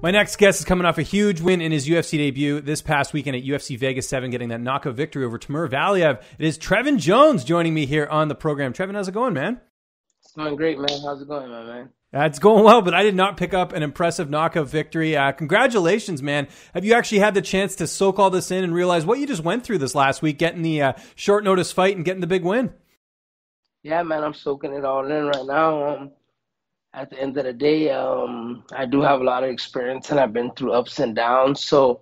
My next guest is coming off a huge win in his UFC debut this past weekend at UFC Vegas 7, getting that knockout victory over Timur Valiev. It is Trevin Jones joining me here on the program. Trevin, how's it going, man? It's going great, man. How's it going, my man? It's going well, but I did not pick up an impressive knockout victory. Congratulations, man. Have you actually had the chance to soak all this in and realize what you just went through this last week, getting the short notice fight and getting the big win? Yeah, man, I'm soaking it all in right now. At the end of the day, I do have a lot of experience and I've been through ups and downs. So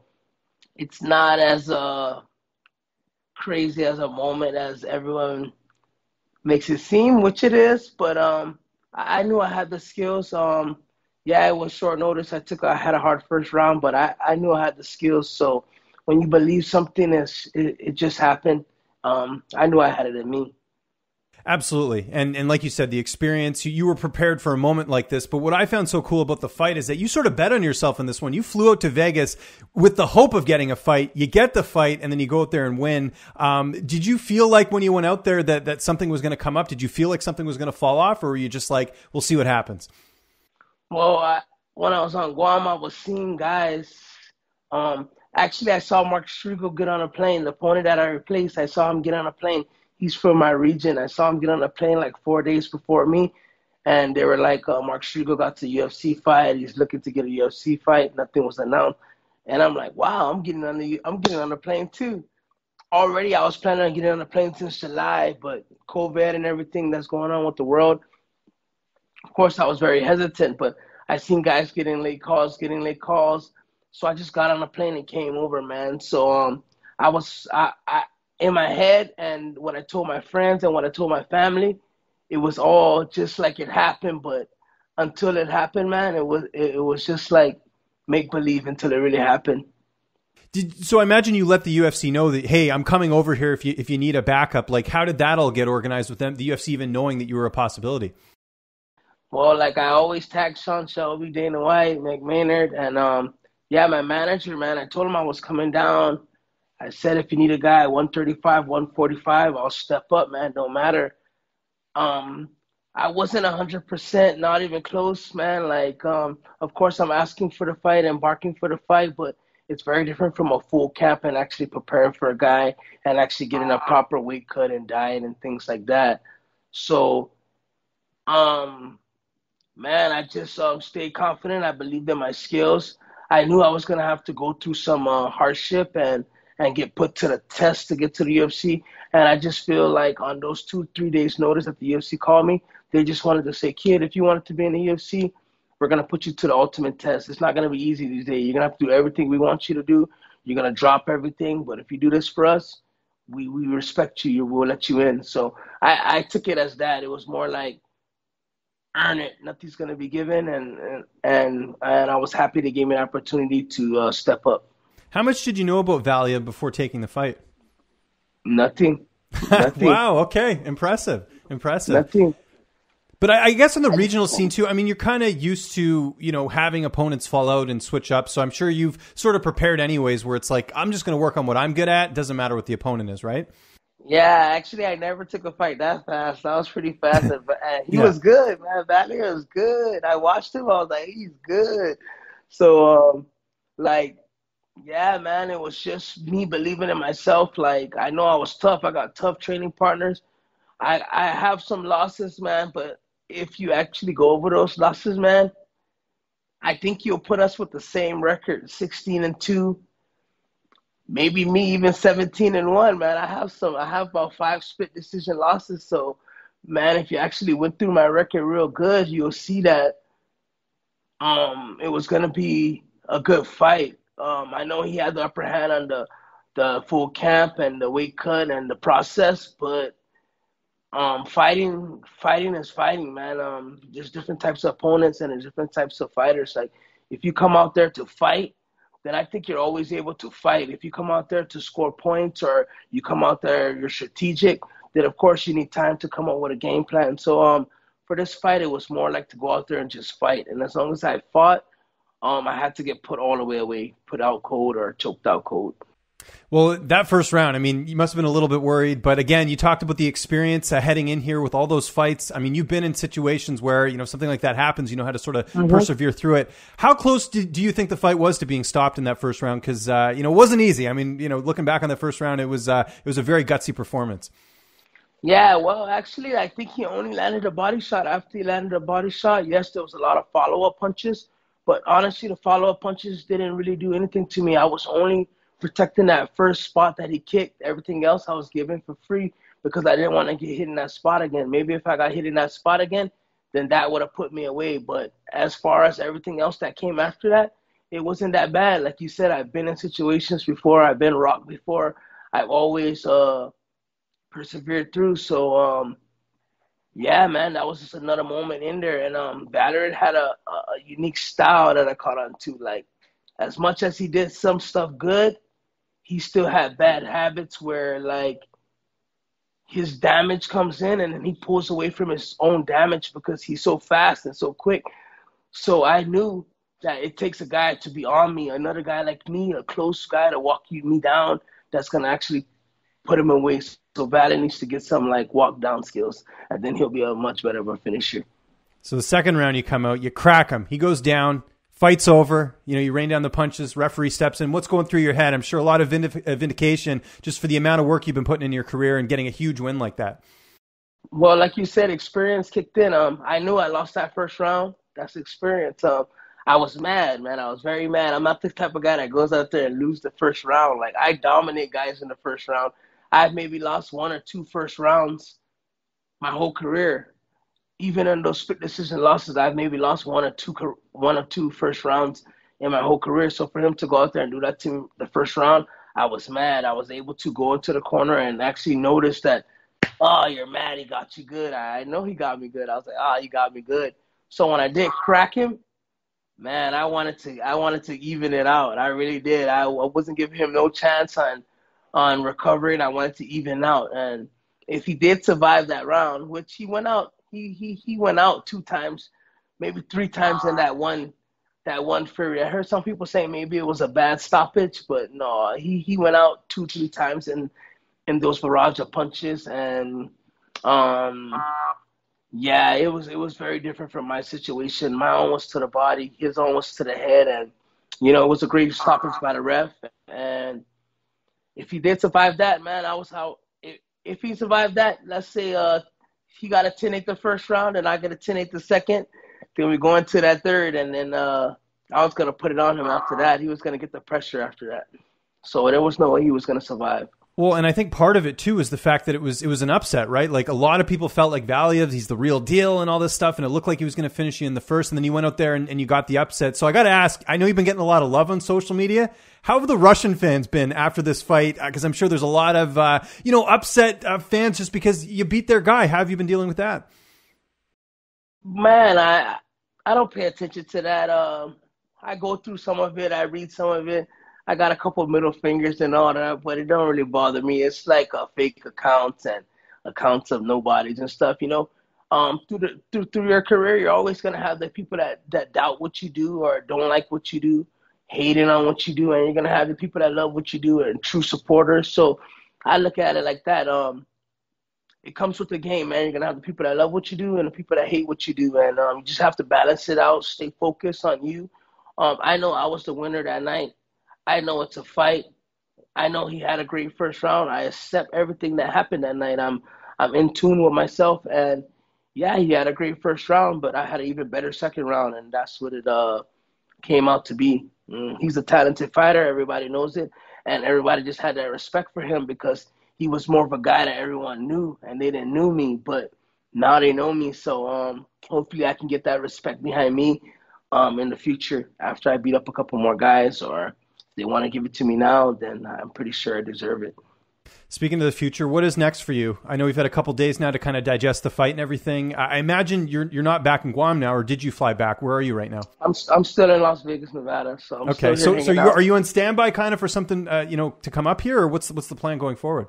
it's not as crazy as a moment as everyone makes it seem, which it is. But I knew I had the skills. Yeah, it was short notice. I had a hard first round, but I knew I had the skills. So when you believe something it just happened, I knew I had it in me. Absolutely. And like you said, the experience, you were prepared for a moment like this. But what I found so cool about the fight is that you sort of bet on yourself in this one. You flew out to Vegas with the hope of getting a fight. You get the fight, and then you go out there and win. Did you feel like when you went out there that something was going to come up? Did you feel like something was going to fall off, or were you just like, we'll see what happens? Well, when I was on Guam, I was seeing guys. Actually, I saw Mark Striegel get on a plane. The opponent that I replaced, I saw him get on a plane. He's from my region. I saw him get on a plane like 4 days before me, and they were like, Mark Striegel got to UFC fight. He's looking to get a UFC fight. Nothing was announced, and I'm like, wow, I'm getting on the plane too. Already, I was planning on getting on the plane since July, but COVID and everything that's going on with the world, of course, I was very hesitant. But I seen guys getting late calls, so I just got on a plane and came over, man. So I was in my head, and what I told my friends and what I told my family, it was all just like it happened. But until it happened, man, it was just like make believe until it really happened. So I imagine you let the UFC know that, hey, I'm coming over here if you need a backup. Like, how did that all get organized with them? The UFC even knowing that you were a possibility? Well, like I always tag Sean Shelby, Dana White, McMaynard, and yeah, my manager, man. I told him I was coming down. I said, if you need a guy at 135, 145, I'll step up, man. Don't matter. I wasn't 100%, not even close, man. Like, of course, I'm asking for the fight, embarking for the fight, but it's very different from a full camp and actually preparing for a guy and actually getting a proper weight cut and diet and things like that. So, man, I just stayed confident. I believed in my skills. I knew I was going to have to go through some hardship and get put to the test to get to the UFC. And I just feel like on those 2-3 days notice that the UFC called me, they just wanted to say, kid, if you wanted to be in the UFC, we're going to put you to the ultimate test. It's not going to be easy these days. You're going to have to do everything we want you to do. You're going to drop everything. But if you do this for us, we respect you. We'll let you in. So I took it as that. It was more like, earn it. Nothing's going to be given. And I was happy they gave me an opportunity to step up. How much did you know about Valiev before taking the fight? Nothing. Wow. Okay. Impressive. Nothing. But I guess on the regional scene too, I mean, you're kind of used to, having opponents fall out and switch up. So I'm sure you've sort of prepared anyways, where it's like, I'm just going to work on what I'm good at. Doesn't matter what the opponent is, right? Yeah, actually, I never took a fight that fast. I was pretty fast. He was good, man. Valiev was good. I watched him. I was like, he's good. So, yeah, man, it was just me believing in myself. Like, I know I was tough. I got tough training partners. I have some losses, man, but if you actually go over those losses, man, I think you'll put us with the same record, 16-2. Maybe me even 17-1, man. I have about 5 split decision losses. So, man, if you actually went through my record real good, you'll see that it was gonna be a good fight. I know he had the upper hand on the full camp and the weight cut and the process, but fighting is fighting, man. There's different types of opponents and there's different types of fighters. Like, if you come out there to fight, then I think you're always able to fight. If you come out there to score points or you come out there, you're strategic, then of course you need time to come up with a game plan. So for this fight, it was more like to go out there and just fight. And as long as I fought, I had to get put all the way away, put out cold or choked out cold. Well, that first round, I mean, you must have been a little bit worried, but again, you talked about the experience heading in here with all those fights. I mean, you've been in situations where, something like that happens, you know how to sort of persevere through it. How close do you think the fight was to being stopped in that first round? Because, it wasn't easy. I mean, looking back on that first round, it was a very gutsy performance. Yeah, well, actually, I think he only landed a body shot. After he landed a body shot, yes, there was a lot of follow-up punches, but honestly, the follow-up punches didn't really do anything to me. I was only protecting that first spot that he kicked. Everything else I was giving for free because I didn't want to get hit in that spot again. Maybe if I got hit in that spot again, then that would have put me away. But as far as everything else that came after that, it wasn't that bad. Like you said, I've been in situations before. I've been rocked before. I've always persevered through. So, yeah, man, that was just another moment in there. And Valorant had a unique style that I caught on to. Like, as much as he did some stuff good, he still had bad habits where, like, his damage comes in and then he pulls away from his own damage because he's so fast and so quick. So I knew that it takes a guy to be on me, another guy like me, a close guy to walk me down that's going to actually put him away. So Valor needs to get some, like, walk down skills, and then he'll be a much better of a finisher. So the second round you come out, you crack him. He goes down. Fight's over. You rain down the punches. Referee steps in. What's going through your head? I'm sure a lot of vindication just for the amount of work you've been putting in your career and getting a huge win like that. Well, like you said, experience kicked in. I knew I lost that first round. That's experience. I was mad, man. I was very mad. I'm not the type of guy that goes out there and lose the first round. Like, I dominate guys in the first round. I've maybe lost 1 or 2 first rounds my whole career. Even in those split decision losses, I've maybe lost 1 or 2 first rounds in my whole career. So for him to go out there and do that to me the first round, I was mad. I was able to go into the corner and actually notice that, oh, you're mad. He got you good. I know he got me good. I was like, oh, he got me good. So when I did crack him, man, I wanted to even it out. I really did. I wasn't giving him no chance on recovering. I wanted to even out. And if he did survive that round, which he went out, he went out 2 times, maybe 3 times in that one Fury. I heard some people say maybe it was a bad stoppage, but no, he went out 2-3 times in those barrage of punches. And yeah, it was very different from my situation. My own was to the body, his own was to the head, and it was a great stoppage by the ref. And if he did survive that, man, I was out. If he survived that, let's say he got a 10-8 the first round and I got a 10-8 the second, then we go into that third, and then I was going to put it on him after that. He was going to get the pressure after that. So there was no way he was going to survive. Well, and I think part of it, too, is the fact that it was an upset, right? Like, a lot of people felt like Valiev, he's the real deal and all this stuff, and it looked like he was going to finish you in the first, and then you went out there and you got the upset. So I got to ask, I know you've been getting a lot of love on social media. How have the Russian fans been after this fight? Because I'm sure there's a lot of, upset fans just because you beat their guy. How have you been dealing with that? Man, I don't pay attention to that. I go through some of it. I read some of it. I got a couple of middle fingers and all that, but it don't really bother me. It's like fake accounts and accounts of nobodies and stuff, Through your career, you're always going to have the people that doubt what you do or don't like what you do, hating on what you do, and you're going to have the people that love what you do and true supporters. So I look at it like that. It comes with the game, man. You're going to have the people that love what you do and the people that hate what you do, and you just have to balance it out, stay focused on you. I know I was the winner that night. I know it's a fight. I know he had a great first round. I accept everything that happened that night. I'm in tune with myself, and yeah, he had a great first round, but I had an even better second round, and that's what it came out to be. He's a talented fighter. Everybody knows it, and everybody just had that respect for him because he was more of a guy that everyone knew, and they didn't know me, but now they know me. So hopefully I can get that respect behind me in the future after I beat up a couple more guys, or they want to give it to me now, then I'm pretty sure I deserve it. Speaking of the future, what is next for you? I know we've had a couple days now to kind of digest the fight and everything. I imagine you're not back in Guam now, or did you fly back? Where are you right now? I'm still in Las Vegas, Nevada. So I'm okay. Still So are you on standby kind of for something to come up here, or what's the plan going forward?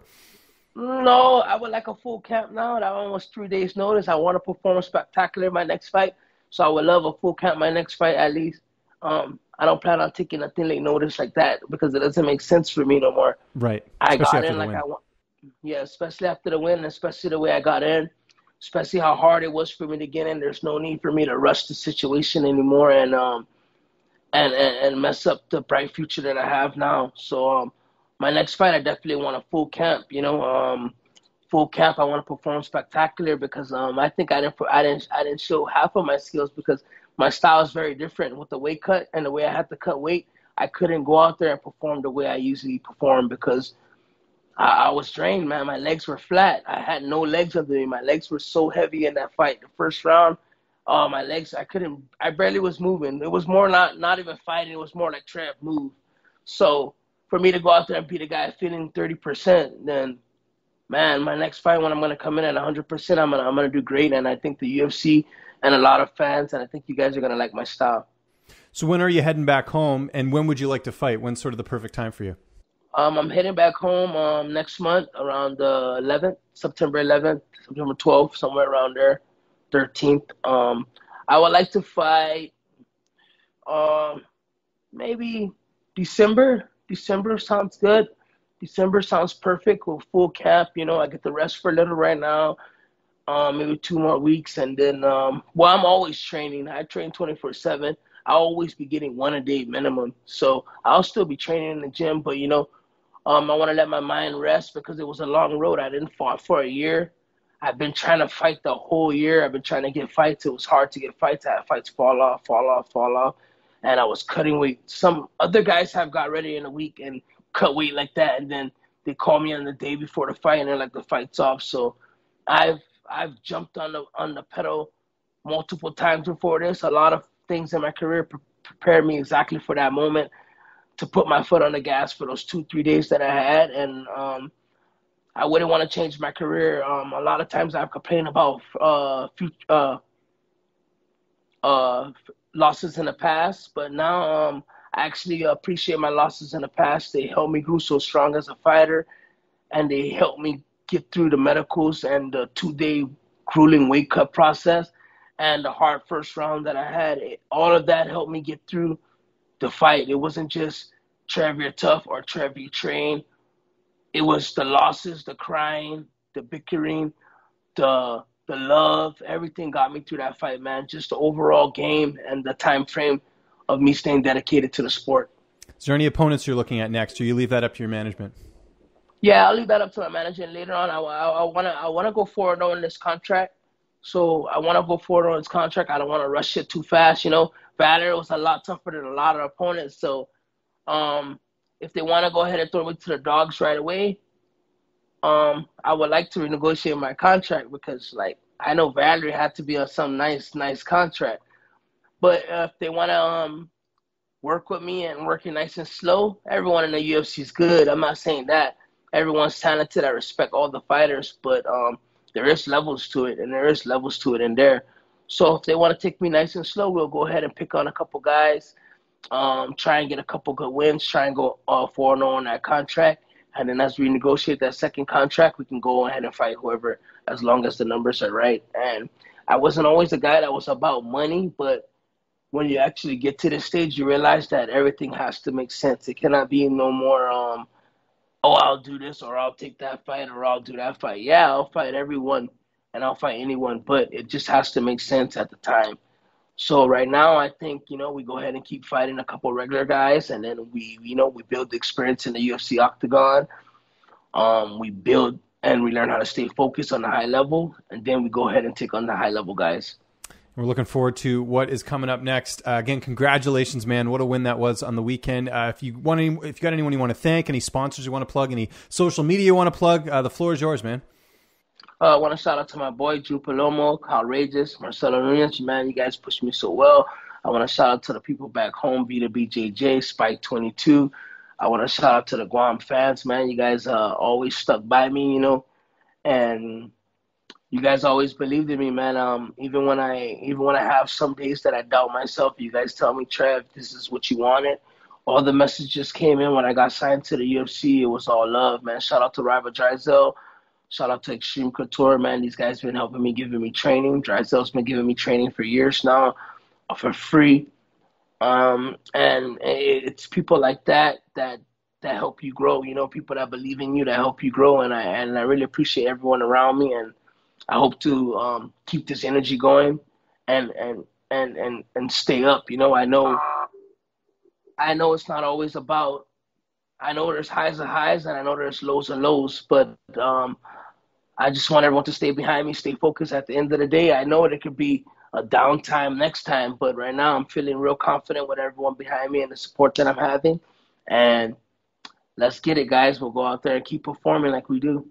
No, I would like a full camp now. That one was 3 days notice. I want to perform spectacular in my next fight, so I would love a full camp my next fight at least. I don't plan on taking nothing late notice like that because it doesn't make sense for me no more. Right. I Especially got after in the like win. I want, yeah, especially after the win, especially the way I got in, especially how hard it was for me to get in. There's no need for me to rush the situation anymore and mess up the bright future that I have now. So my next fight, I definitely want a full camp. Full camp. I want to perform spectacular because I think I didn't show half of my skills because my style is very different with the weight cut and the way I had to cut weight. I couldn't go out there and perform the way I usually perform because I was drained, man. My legs were flat. I had no legs under me. My legs were so heavy in that fight. The first round, my legs, I barely was moving. It was more not even fighting. It was more like Trev move. So for me to go out there and beat a guy feeling 30%, then man, my next fight when I'm gonna come in at 100%, I'm gonna do great. And I think the UFC and a lot of fans, and I think you guys are gonna like my style. So when are you heading back home, and when would you like to fight? When's sort of the perfect time for you? I'm heading back home next month around the 11th, September 11th, September 12th, somewhere around there, 13th. I would like to fight maybe December. December sounds good. December sounds perfect with full camp. I get to rest for a little right now. Maybe 2 more weeks, and then well, I'm always training. I train 24/7. I'll always be getting one a day minimum. So I'll still be training in the gym, but I want to let my mind rest because it was a long road. I didn't fight for a year. I've been trying to fight the whole year. I've been trying to get fights. It was hard to get fights. I had fights fall off, fall off, fall off. And I was cutting weight. Some other guys have got ready in a week and cut weight like that. And then they call me on the day before the fight and they're like, the fight's off. So I've jumped on the pedal multiple times before this. A lot of things in my career prepared me exactly for that moment to put my foot on the gas for those 2-3 days that I had. And I wouldn't want to change my career. A lot of times I've complained about losses in the past, but now I actually appreciate my losses in the past. They helped me grow so strong as a fighter, and they helped me get through the medicals and the 2-day grueling weight cut process and the hard first round that I had. All of that helped me get through the fight. It wasn't just Trev, you're tough or Trev, you train. It was the losses, the crying, the bickering, the love. Everything got me through that fight, man. Just the overall game and the time frame of me staying dedicated to the sport. Is there any opponents you're looking at next, or you leave that up to your management? Yeah, I'll leave that up to my manager. And later on, I wanna go forward on this contract. So I want to go forward on this contract. I don't want to rush it too fast. Valor was a lot tougher than a lot of opponents. So if they want to go ahead and throw me to the dogs right away, I would like to renegotiate my contract because, I know Valerie had to be on some nice contract. But if they want to work with me and work it nice and slow, everyone in the UFC is good. I'm not saying that. Everyone's talented. I respect all the fighters, but there is levels to it, and there is levels to it in there. So if they want to take me nice and slow, we'll go ahead and pick on a couple guys, try and get a couple good wins, try and go 4-0 on that contract. And then as we negotiate that second contract, we can go ahead and fight whoever as long as the numbers are right. And I wasn't always a guy that was about money, but when you actually get to this stage, you realize that everything has to make sense. It cannot be no more I'll do this or I'll take that fight or I'll do that fight. Yeah, I'll fight everyone and I'll fight anyone, but it just has to make sense at the time. So right now, I think, we go ahead and keep fighting a couple regular guys, and then we build the experience in the UFC octagon. We build and we learn how to stay focused on the high level, and then we go ahead and take on the high level guys. We're looking forward to what is coming up next. Again, congratulations, man. What a win that was on the weekend. If you got anyone you want to thank, any sponsors you want to plug, any social media you want to plug, the floor is yours, man. I want to shout out to my boy, Drew Palomo, Outrageous, Marcelo Nunez. Man, you guys pushed me so well. I want to shout out to the people back home, B2BJJ, Spike 22. I want to shout out to the Guam fans, man. You guys always stuck by me, and you guys always believed in me, man. Even when I have some days that I doubt myself, you guys tell me, Trev, this is what you wanted. All the messages came in when I got signed to the UFC. It was all love, man. Shout out to Rival Drysdale. Shout out to Extreme Couture, man. These guys been helping me, giving me training. Drysdale's been giving me training for years now for free. And it's people like that help you grow. You know, people that believe in you, that help you grow. And I really appreciate everyone around me. And I hope to keep this energy going and and stay up. You know, I know it's not always about. I know there's highs and highs, and I know there's lows and lows. But I just want everyone to stay behind me, stay focused. At the end of the day, I know there could be a downtime next time, but right now I'm feeling real confident with everyone behind me and the support that I'm having. And let's get it, guys. We'll go out there and keep performing like we do.